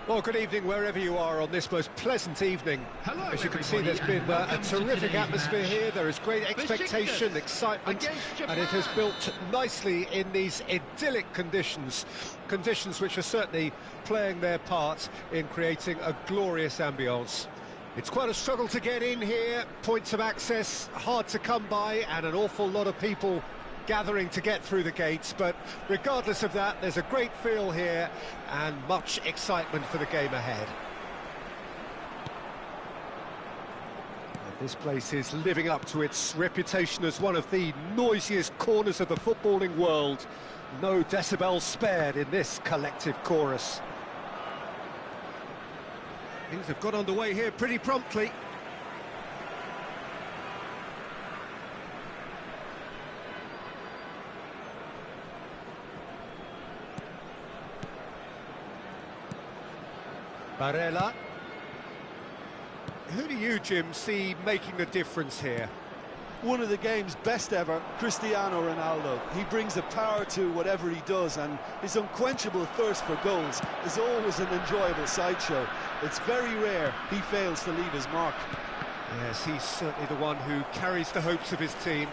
Well, good evening wherever you are on this most pleasant evening. Hello, as you can see, everybody, there's been a welcome to terrific today's atmosphere match. here. There is great expectation, Besiktas excitement, against and it has Japan. built nicely in these idyllic conditions. Conditions which are certainly playing their part in creating a glorious ambience. It's quite a struggle to get in here, points of access hard to come by, and an awful lot of people gathering to get through the gates, but regardless of that, there's a great feel here and much excitement for the game ahead. And this place is living up to its reputation as one of the noisiest corners of the footballing world. No decibels spared in this collective chorus. Things have got underway here pretty promptly. Barella. Who do you, Jim, see making the difference here? One of the game's best ever, Cristiano Ronaldo. He brings a power to whatever he does, and his unquenchable thirst for goals is always an enjoyable sideshow. It's very rare he fails to leave his mark. Yes, he's certainly the one who carries the hopes of his team.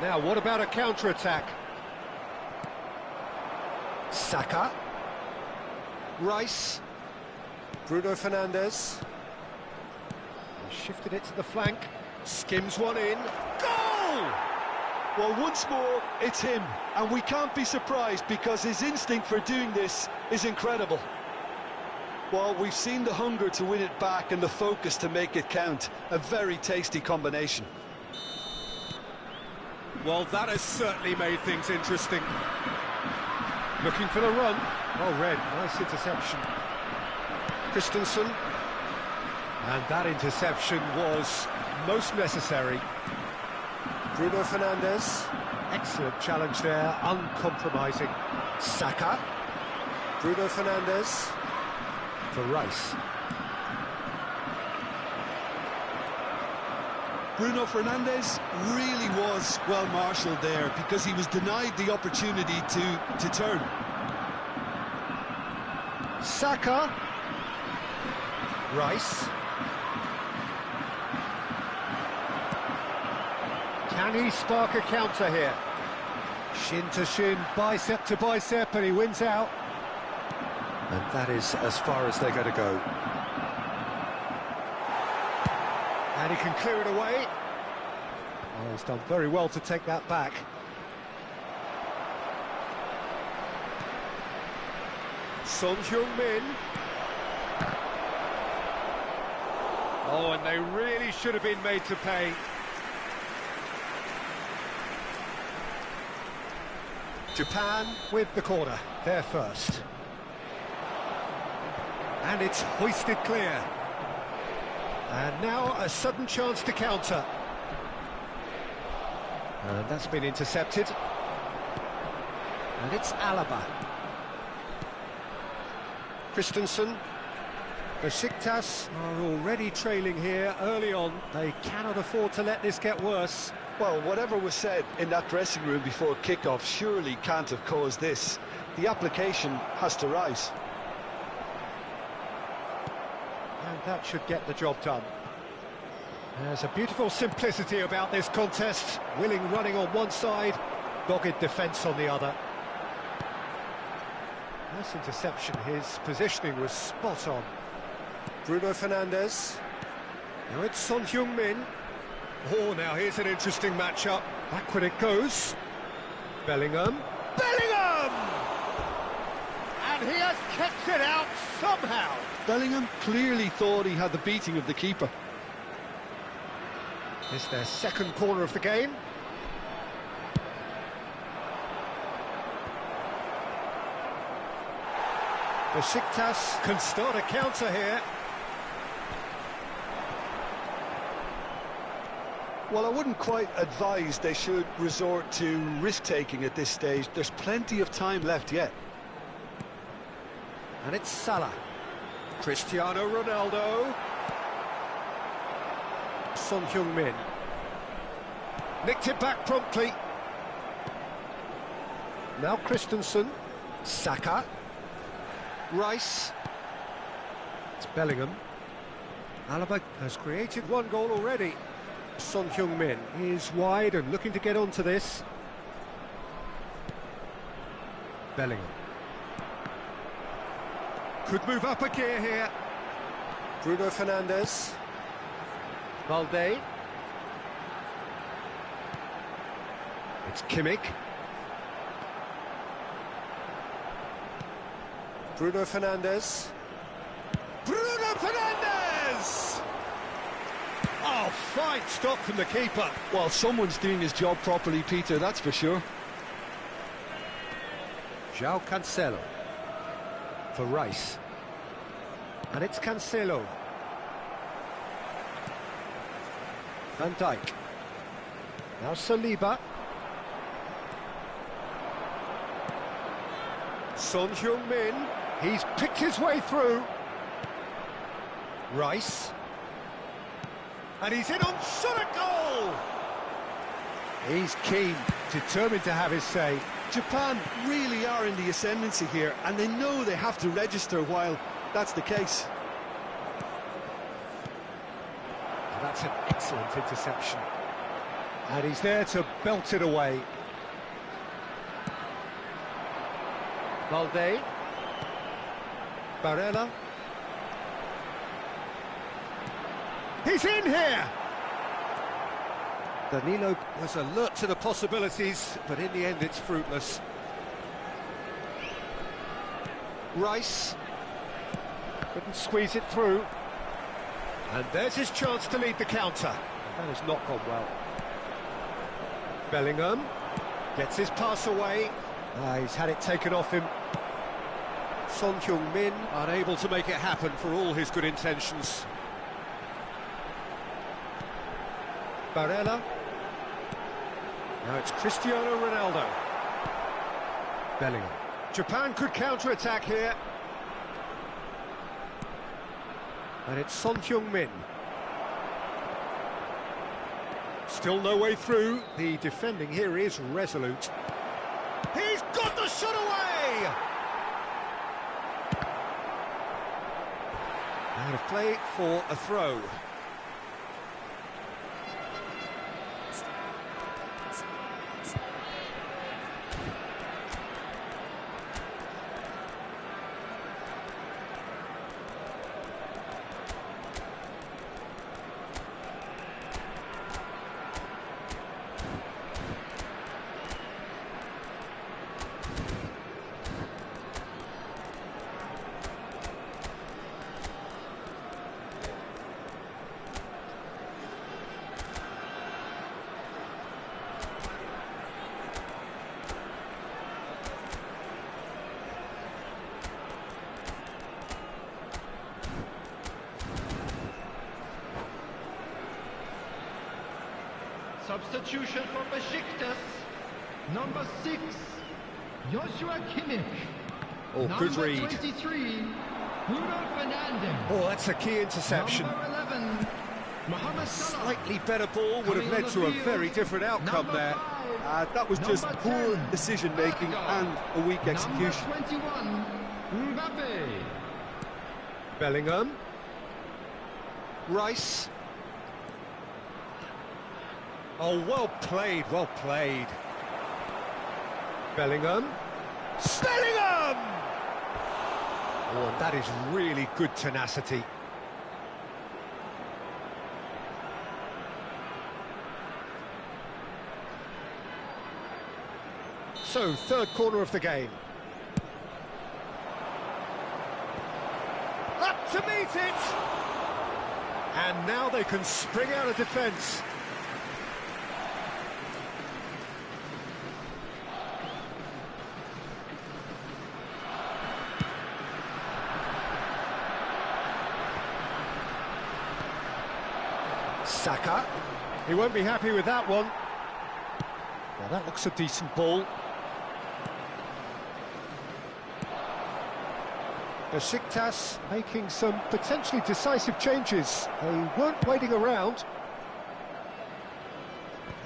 Now, what about a counter-attack? Saka. Rice. Bruno Fernandes. He shifted it to the flank. Skims one in. Goal! Well, once more, it's him, and we can't be surprised because his instinct for doing this is incredible. Well, we've seen the hunger to win it back and the focus to make it count. A very tasty combination. Well, that has certainly made things interesting. Looking for the run. Well read, nice interception. Christensen. And that interception was most necessary. Bruno Fernandes. Excellent challenge there, uncompromising. Saka. Bruno Fernandes. For Rice. Bruno Fernandes really was well marshalled there because he was denied the opportunity to turn. Saka. Rice. Can he spark a counter here? Shin to shin, bicep to bicep, and he wins out. And that is as far as they're going to go. And he can clear it away. Oh, he's done very well to take that back. Son Heung-min. Oh, and they really should have been made to pay. Japan with the corner, they're first. And it's hoisted clear. And now a sudden chance to counter. And that's been intercepted. And it's Alaba. Christensen. Besiktas are already trailing here early on. They cannot afford to let this get worse. Well, whatever was said in that dressing room before kickoff surely can't have caused this. The application has to rise. And that should get the job done. There's a beautiful simplicity about this contest. Willing running on one side, dogged defence on the other. Nice interception, his positioning was spot on. Bruno Fernandes. Now it's Son Heung-min. Oh, now here's an interesting matchup. Backward it goes. Bellingham. Bellingham! And he has kept it out somehow. Bellingham clearly thought he had the beating of the keeper. It's their second corner of the game. Besiktas can start a counter here. Well, I wouldn't quite advise they should resort to risk-taking at this stage. There's plenty of time left yet. And it's Salah. Cristiano Ronaldo. Son Heung-min. Nicked it back promptly. Now Christensen. Saka. Rice. It's Bellingham. Alaba has created one goal already. Son Heung-min is wide and looking to get onto this. Bellingham. Could move up a gear here. Bruno Fernandes. Valde. It's Kimmich. Bruno Fernandes. Bruno Fernandes! Oh, fine stop from the keeper. Well, someone's doing his job properly, Peter, that's for sure. João Cancelo for Rice. And it's Cancelo. Van Dijk. Now Saliba. Son Heung-min. He's picked his way through. Rice. And he's in on shot at goal! He's keen, determined to have his say. Japan really are in the ascendancy here, and they know they have to register while that's the case. That's an excellent interception. And he's there to belt it away. Valde. Barella. He's in here! Danilo was alert to the possibilities, but in the end it's fruitless. Rice. Couldn't squeeze it through. And there's his chance to lead the counter. That has not gone well. Bellingham gets his pass away. He's had it taken off him. Son Heung-min unable to make it happen for all his good intentions. Barella. Now it's Cristiano Ronaldo. Bellingham. Japan could counter-attack here. And it's Son Heung-min. Still no way through. The defending here is resolute. He's got the shot away! Out of play for a throw. Substitution for Besiktas, number 6, Joshua Kimmich. Oh, good read. Number 23, Bruno Fernandes. Oh, that's a key interception. Number 11, Mohamed Salah. Slightly better ball would have led to a very different outcome there. That was just Number poor 10, decision-making and a weak execution. Number 21, Mbappe. Bellingham. Rice. Oh, well played, well played. Bellingham. Bellingham! Oh, that is really good tenacity. So, third corner of the game. Up to meet it! And now they can spring out of defence. Saka. He won't be happy with that one. Well, that looks a decent ball. Besiktas making some potentially decisive changes. They weren't waiting around.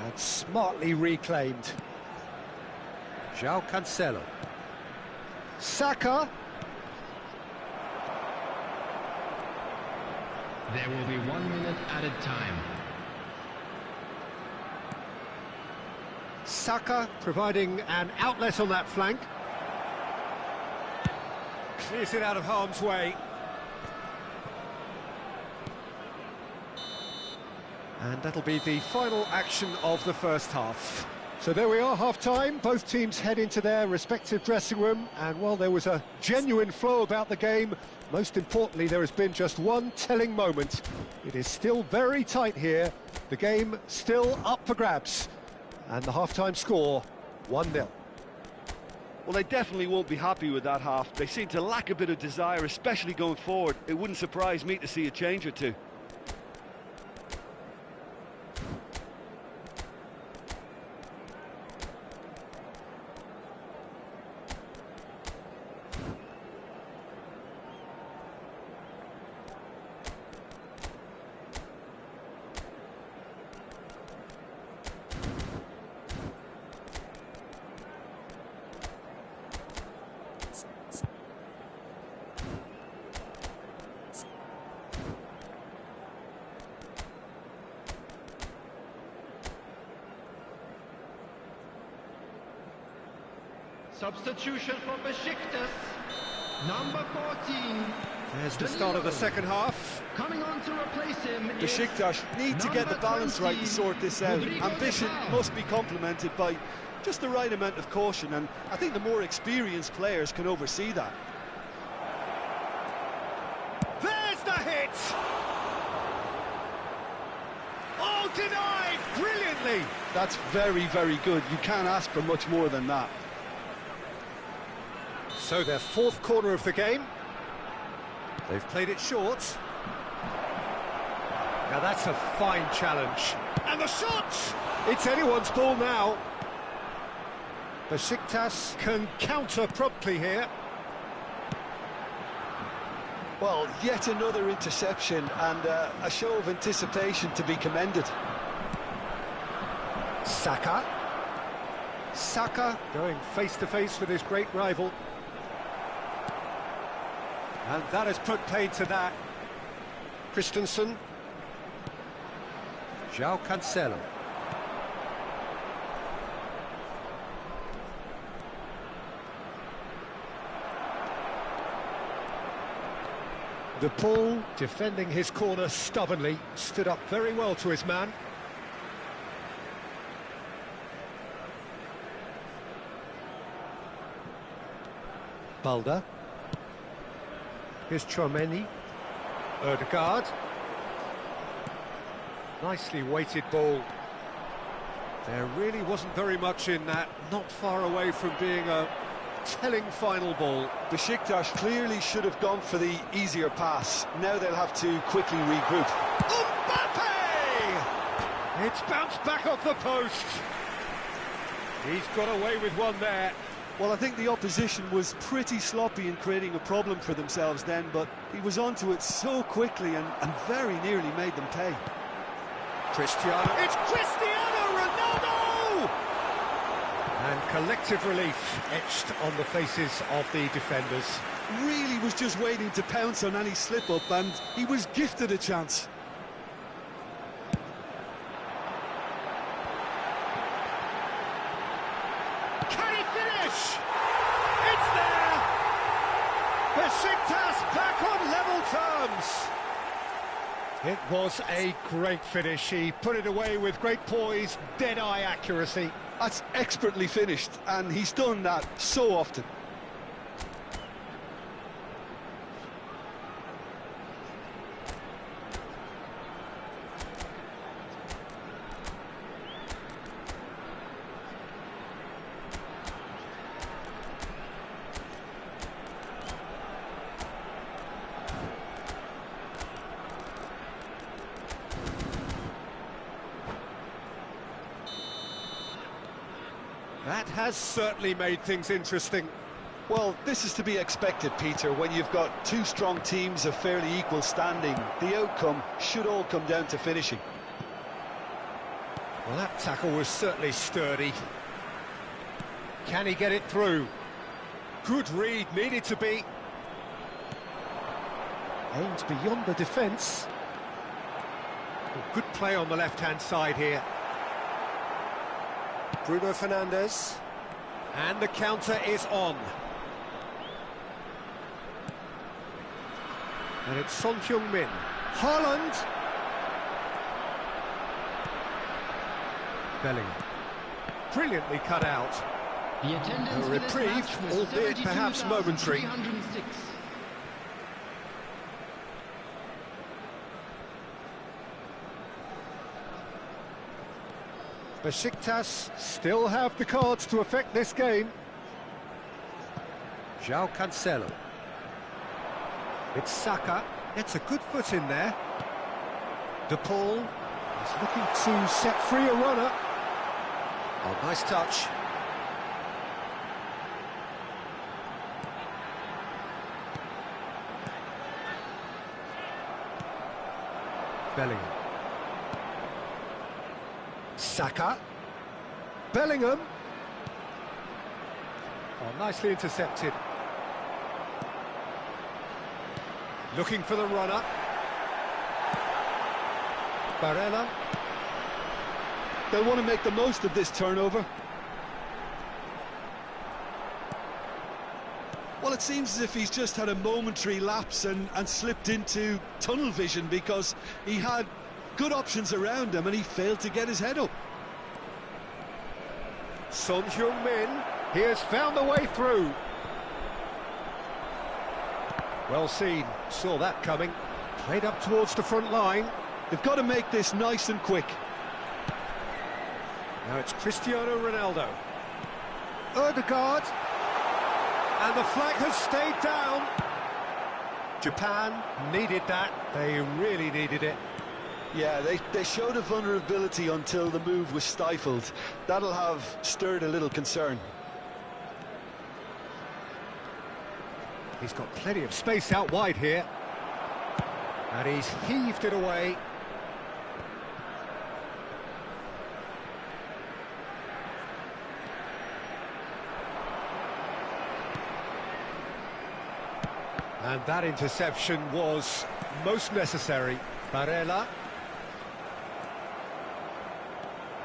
And smartly reclaimed. João Cancelo. Saka. There will be 1 minute added time. Saka providing an outlet on that flank. Clears it out of harm's way. And that'll be the final action of the first half. So there we are, half-time. Both teams head into their respective dressing room. And while there was a genuine flow about the game, most importantly, there has been just one telling moment. It is still very tight here. The game still up for grabs. And the half-time score, 1-0. Well, they definitely won't be happy with that half. They seem to lack a bit of desire, especially going forward. It wouldn't surprise me to see a change or two. Substitution for Besiktas, number 14. There's the start of the second half. Coming on to replace him is Besiktas need to get the balance right to sort this out. Rodrigo Ambition Falcao. must be complemented by just the right amount of caution, and I think the more experienced players can oversee that. There's the hit! Oh, denied brilliantly! That's very, very good. You can't ask for much more than that. So their fourth corner of the game. They've played it short. Now that's a fine challenge. And the shot! It's anyone's ball now. Besiktas can counter promptly here. Well, yet another interception and a show of anticipation to be commended. Saka. Saka going face-to-face with his great rival. And that has put paid to that. Christensen. João Cancelo. The Paul, defending his corner stubbornly, stood up very well to his man. Balda. Here's Chouameni. Ødegaard. Nicely weighted ball. There really wasn't very much in that, not far away from being a telling final ball. Besiktas clearly should have gone for the easier pass. Now they'll have to quickly regroup. Mbappe! It's bounced back off the post. He's got away with one there. Well, I think the opposition was pretty sloppy in creating a problem for themselves then, but he was onto it so quickly and very nearly made them pay. Cristiano. It's Cristiano Ronaldo! And collective relief etched on the faces of the defenders. Really was just waiting to pounce on any slip-up, and he was gifted a chance. Can he finish? It's there! Besiktas back on level terms. It was a great finish. He put it away with great poise, dead-eye accuracy. That's expertly finished, and he's done that so often. That has certainly made things interesting. Well, this is to be expected, Peter. When you've got two strong teams of fairly equal standing, the outcome should all come down to finishing. Well, that tackle was certainly sturdy. Can he get it through? Good read, needed to be. Aimed beyond the defence. Good play on the left-hand side here. Bruno Fernandes. And the counter is on. And it's Son Heung-min. Haaland. Bellingham. Brilliantly cut out. The attendance A for this reprieve, match was albeit perhaps momentary. 72,306. Besiktas still have the cards to affect this game. João Cancelo. It's Saka. It's a good foot in there. De Paul is looking to set free a runner. Oh, nice touch. Bellingham. Saka. Bellingham. Oh, nicely intercepted. Looking for the runner. Barella. They'll want to make the most of this turnover. Well, it seems as if he's just had a momentary lapse and slipped into tunnel vision, because he had good options around him and he failed to get his head up. Son Heung-min, he has found the way through. Well seen, saw that coming. Played up towards the front line. They've got to make this nice and quick. Now it's Cristiano Ronaldo. Ødegaard. And the flag has stayed down. Japan needed that. They really needed it. Yeah, they showed a vulnerability until the move was stifled. That'll have stirred a little concern. He's got plenty of space out wide here. And he's heaved it away. And that interception was most necessary. Barella.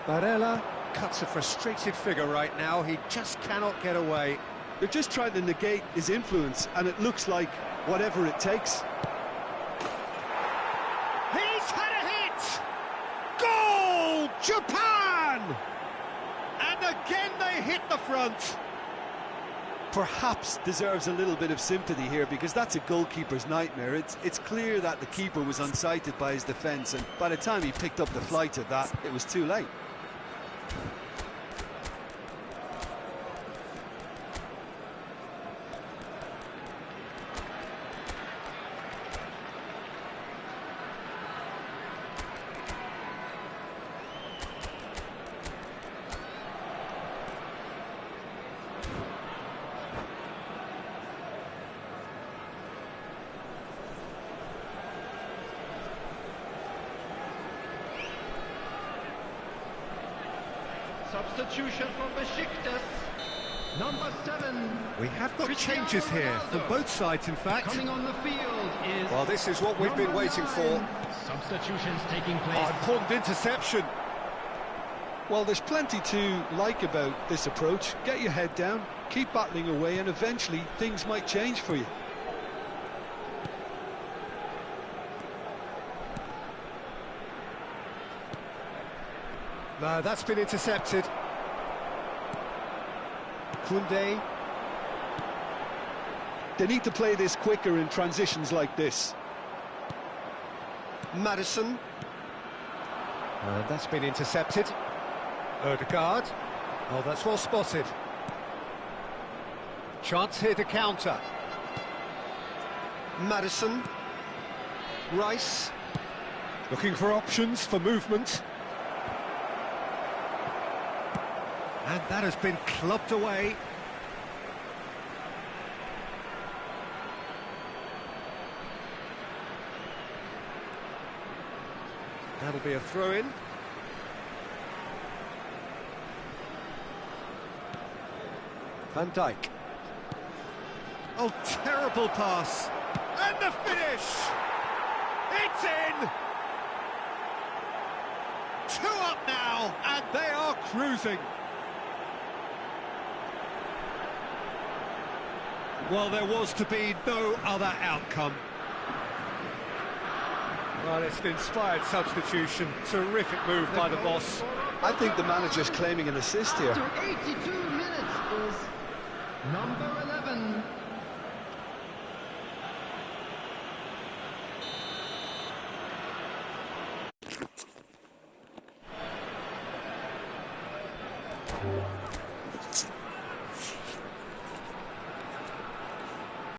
Barella cuts a frustrated figure right now. He just cannot get away. They're just trying to negate his influence, and it looks like whatever it takes. He's had a hit! Goal! Japan! And again they hit the front. Perhaps deserves a little bit of sympathy here, because that's a goalkeeper's nightmare. It's clear that the keeper was unsighted by his defence, and by the time he picked up the flight of that, it was too late. Substitution for Besiktas. Number 7. We have got Cristiano changes here Ronaldo. from both sides, in fact. Coming on the field is... Well, this is what we've been number waiting 9. for. Substitutions taking place. Oh, important interception. Well, there's plenty to like about this approach. Get your head down, keep battling away, and eventually things might change for you. No, that's been intercepted. Koundé. They need to play this quicker in transitions like this. Madison. And that's been intercepted. Ødegaard. Oh, that's well spotted. Chance here to counter. Madison. Rice. Looking for options for movement. And that has been clubbed away. That'll be a throw-in. Van Dijk. Oh, terrible pass. And the finish! It's in! 2 up now, and they are cruising. Well, there was to be no other outcome. Well, it's an inspired substitution. Terrific move by the boss. I think the manager's claiming an assist here. After 82 minutes is number 11.